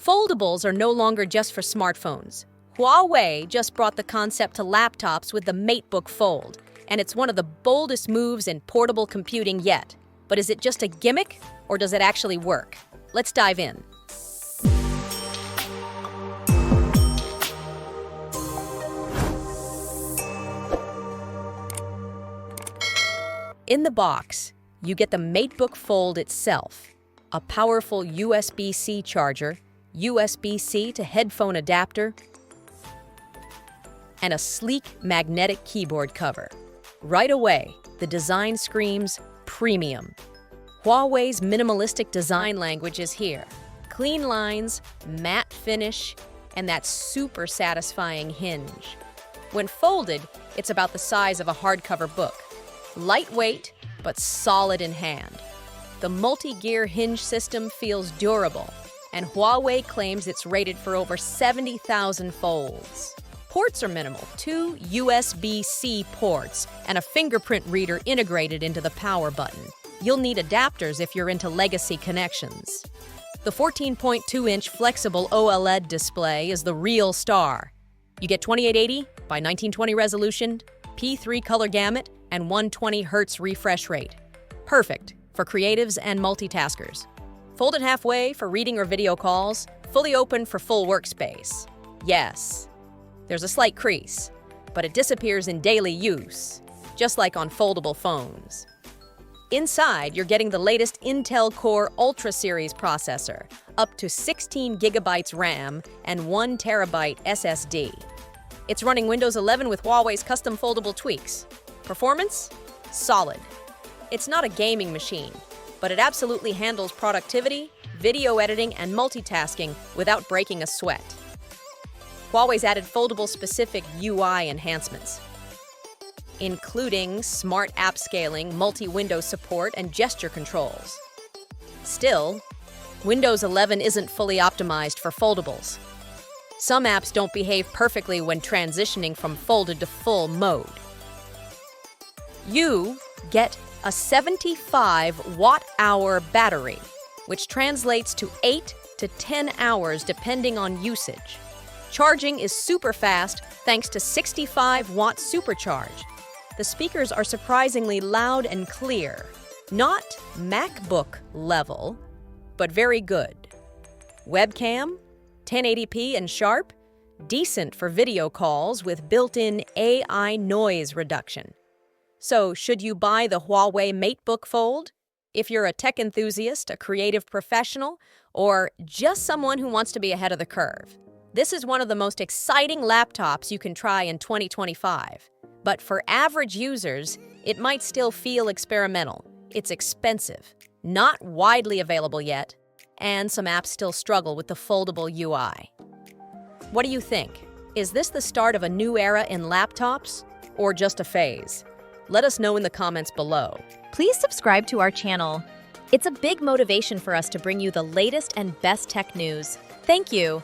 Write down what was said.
Foldables are no longer just for smartphones. Huawei just brought the concept to laptops with the MateBook Fold, and it's one of the boldest moves in portable computing yet. But is it just a gimmick, or does it actually work? Let's dive in. In the box, you get the MateBook Fold itself, a powerful USB-C charger, USB-C to headphone adapter, and a sleek magnetic keyboard cover. Right away, the design screams premium. Huawei's minimalistic design language is here. Clean lines, matte finish, and that super satisfying hinge. When folded, it's about the size of a hardcover book. Lightweight, but solid in hand. The multi-gear hinge system feels durable, and Huawei claims it's rated for over 70,000 folds. Ports are minimal, 2 USB-C ports and a fingerprint reader integrated into the power button. You'll need adapters if you're into legacy connections. The 14.2-inch flexible OLED display is the real star. You get 2880 by 1920 resolution, P3 color gamut, and 120 Hz refresh rate. Perfect for creatives and multitaskers. Folded halfway for reading or video calls, fully open for full workspace. Yes, there's a slight crease, but it disappears in daily use, just like on foldable phones. Inside, you're getting the latest Intel Core Ultra series processor, up to 16 gigabytes RAM and 1 terabyte SSD. It's running Windows 11 with Huawei's custom foldable tweaks. Performance? Solid. It's not a gaming machine, but it absolutely handles productivity, video editing, and multitasking without breaking a sweat. Huawei's added foldable-specific UI enhancements, including smart app scaling, multi-window support, and gesture controls. Still, Windows 11 isn't fully optimized for foldables. Some apps don't behave perfectly when transitioning from folded to full mode. You get a 75 watt-hour battery, which translates to 8 to 10 hours depending on usage. Charging is super fast thanks to 65-watt supercharge. The speakers are surprisingly loud and clear. Not MacBook level, but very good. Webcam, 1080p and sharp, decent for video calls with built-in AI noise reduction. So, should you buy the Huawei MateBook Fold? If you're a tech enthusiast, a creative professional, or just someone who wants to be ahead of the curve, this is one of the most exciting laptops you can try in 2025. But for average users, it might still feel experimental. It's expensive, not widely available yet, and some apps still struggle with the foldable UI. What do you think? Is this the start of a new era in laptops, or just a phase? Let us know in the comments below. Please subscribe to our channel. It's a big motivation for us to bring you the latest and best tech news. Thank you.